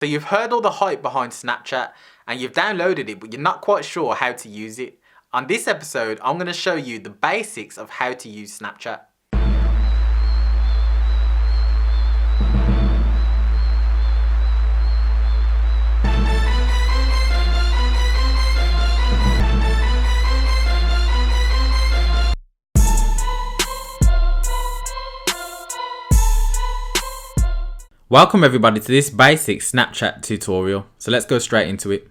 So you've heard all the hype behind Snapchat and you've downloaded it, but you're not quite sure how to use it. On this episode, I'm going to show you the basics of how to use Snapchat. Welcome everybody to this basic Snapchat tutorial. So let's go straight into it.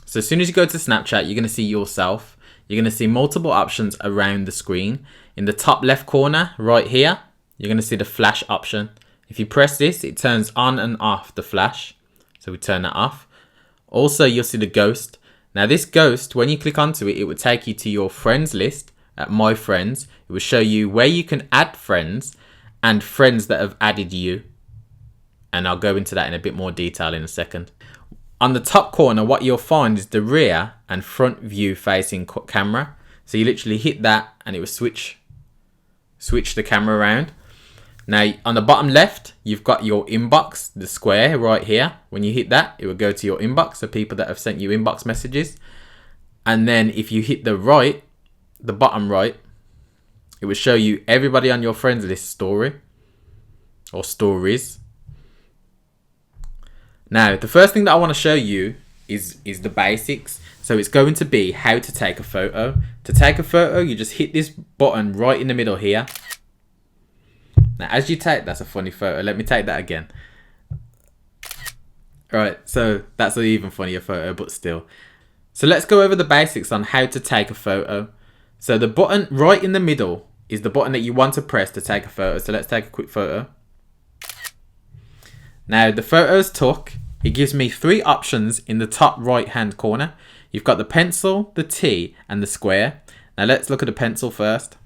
So as soon as you go to Snapchat, you're going to see yourself. You're going to see multiple options around the screen. In the top left corner right here, you're going to see the flash option. If you press this, it turns on and off the flash. So we turn that off. Also, you'll see the ghost. Now this ghost, when you click onto it, it will take you to your friends list at My Friends. It will show you where you can add friends and friends that have added you. And I'll go into that in a bit more detail in a second. On the top corner, what you'll find is the rear and front view facing camera. So you literally hit that and it will switch the camera around. Now on the bottom left, you've got your inbox, the square right here. When you hit that, it will go to your inbox, so people that have sent you inbox messages. And then if you hit the right, the bottom right, it will show you everybody on your friends list story or stories. Now, the first thing that I want to show you is the basics. So it's going to be how to take a photo. To take a photo, you just hit this button right in the middle here. Now, as you take, that's a funny photo. Let me take that again. Alright, so that's an even funnier photo, but still. So let's go over the basics on how to take a photo. So the button right in the middle is the button that you want to press to take a photo. So let's take a quick photo. Now the photos took, it gives me three options in the top right hand corner. You've got the pencil, the T and the square. Now let's look at the pencil first.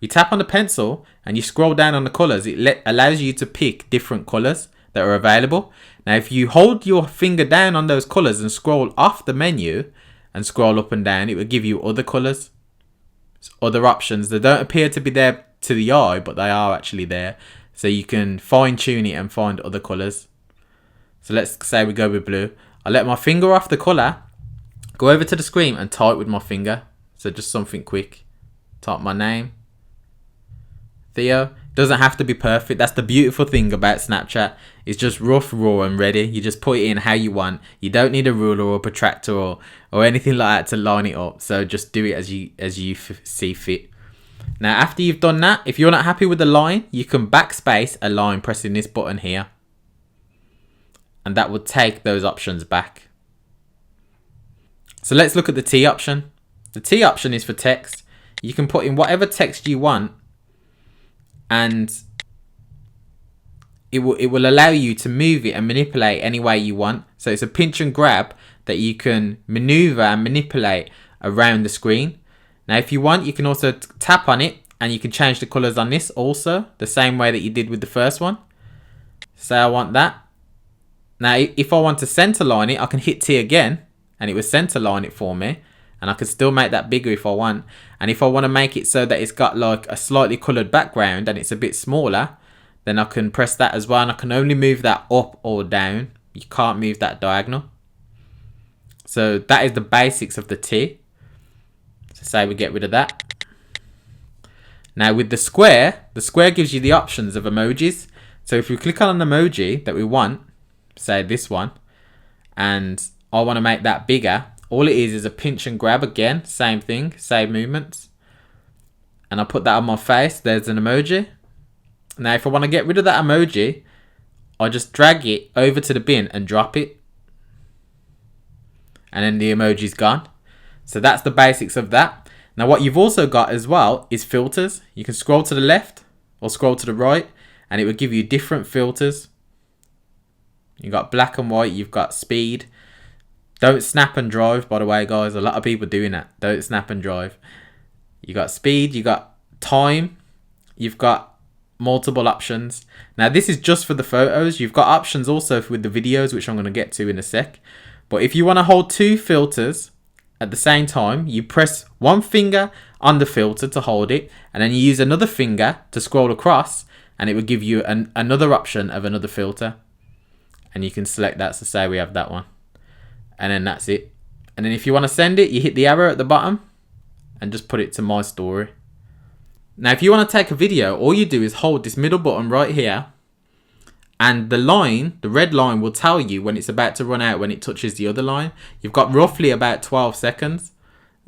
You tap on the pencil and you scroll down on the colours. It allows you to pick different colours that are available. Now if you hold your finger down on those colours and scroll off the menu and scroll up and down, it will give you other colours, other options. They don't appear to be there to the eye, but they are actually there. So you can fine tune it and find other colours. So let's say we go with blue. I let my finger off the colour, go over to the screen and type with my finger. So just something quick. Type my name. Theo. Doesn't have to be perfect. That's the beautiful thing about Snapchat. It's just rough, raw and ready. You just put it in how you want. You don't need a ruler or a protractor or anything like that to line it up. So just do it as you see fit. Now after you've done that, if you're not happy with the line, you can backspace a line pressing this button here. And that will take those options back. So let's look at the T option. The T option is for text. You can put in whatever text you want and it will allow you to move it and manipulate any way you want. So it's a pinch and grab that you can maneuver and manipulate around the screen. Now if you want, you can also tap on it and you can change the colours on this also, the same way that you did with the first one. Say I want that. Now if I want to centre line it, I can hit T again and it will centre line it for me. And I can still make that bigger if I want. And if I want to make it so that it's got like a slightly coloured background and it's a bit smaller, then I can press that as well. And I can only move that up or down. You can't move that diagonal. So that is the basics of the T. So say we get rid of that. Now with the square gives you the options of emojis. So if we click on an emoji that we want, say this one, and I want to make that bigger, all it is a pinch and grab again, same thing, same movements. And I put that on my face, there's an emoji. Now if I want to get rid of that emoji, I just drag it over to the bin and drop it. And then the emoji's gone. So that's the basics of that. Now what you've also got as well is filters. You can scroll to the left or scroll to the right and it will give you different filters. You've got black and white, you've got speed. Don't snap and drive, by the way, guys. A lot of people doing that. Don't snap and drive. You got speed, you got time, you've got multiple options. Now this is just for the photos. You've got options also with the videos, which I'm going to get to in a sec. But if you want to hold two filters at the same time, you press one finger on the filter to hold it, and then you use another finger to scroll across, and it will give you another option of another filter. and you can select that. So say we have that one, and then that's it. And then if you want to send it, you hit the arrow at the bottom and just put it to my story. Now if you want to take a video, all you do is hold this middle button right here, and the red line will tell you when it's about to run out when it touches the other line. You've got roughly about 12 seconds,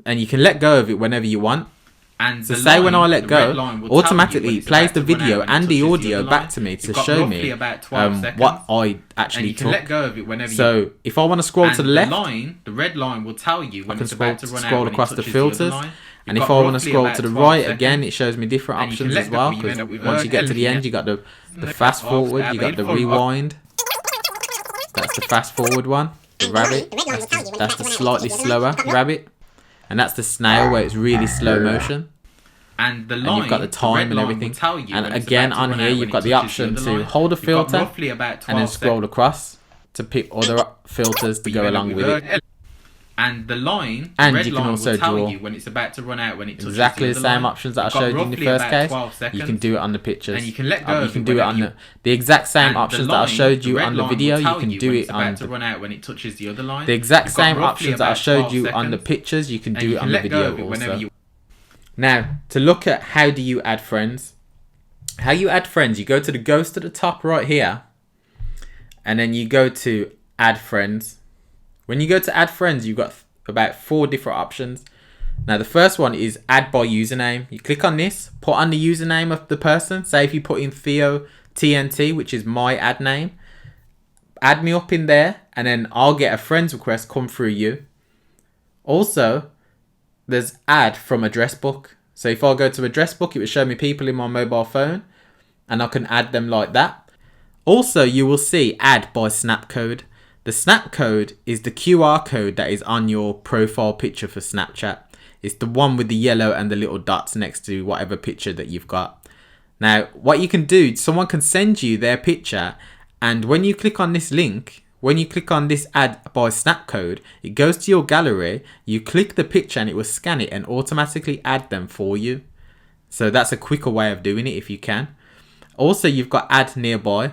and you can let go of it whenever you want. And so say when I let go, automatically it plays the video and the audio back to me to show me what I actually took. So if I want to scroll to the left, the red line will tell you when I can scroll across the filters. And if I want to scroll to the right again, it shows me different options as well. Because once you get to the end, you got the fast forward, you got the rewind. That's the fast forward one. The rabbit. That's the slightly slower rabbit. And that's the snail where it's really slow motion. And you've got the time and everything. And again on here you've got the option to hold a filter and then scroll across to pick other filters to go along with it. And you can also draw when it's about to run out when it touches exactly the same options that I showed you in the first case. You can do it on the pictures. And you can let go. You can do it on the exact same options that I showed you on the video. You can do it on the exact same options that I showed you on the pictures. You can do it on the video also. Now to look at how do you add friends. How you add friends, you go to the ghost at the top right here, and then you go to add friends. When you go to add friends, you've got about 4 different options. Now the first one is add by username. You click on this, put on the username of the person. Say if you put in Theo TNT, which is my ad name, add me up in there, and then I'll get a friends request come through you. Also, there's add from address book. So if I go to address book, it will show me people in my mobile phone, and I can add them like that. Also, you will see add by snap code. The snap code is the QR code that is on your profile picture for Snapchat. It's the one with the yellow and the little dots next to whatever picture that you've got. Now, what you can do, someone can send you their picture, and when you click on this link, when you click on this add by snap code, it goes to your gallery, you click the picture and it will scan it and automatically add them for you. So that's a quicker way of doing it if you can. Also, you've got add nearby.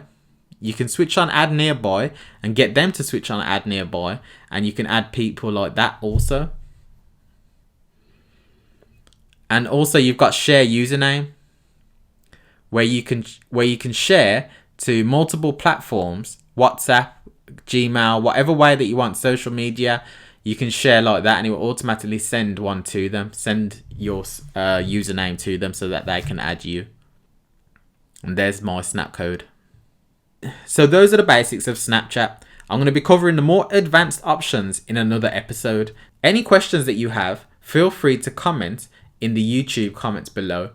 You can switch on add nearby and get them to switch on add nearby, and you can add people like that also. And also you've got share username, where you can share to multiple platforms, WhatsApp, Gmail, whatever way that you want, social media, you can share like that, and it will automatically send one to them, send your username to them so that they can add you. And there's my snap code. So those are the basics of Snapchat. I'm going to be covering the more advanced options in another episode. Any questions that you have, feel free to comment in the YouTube comments below.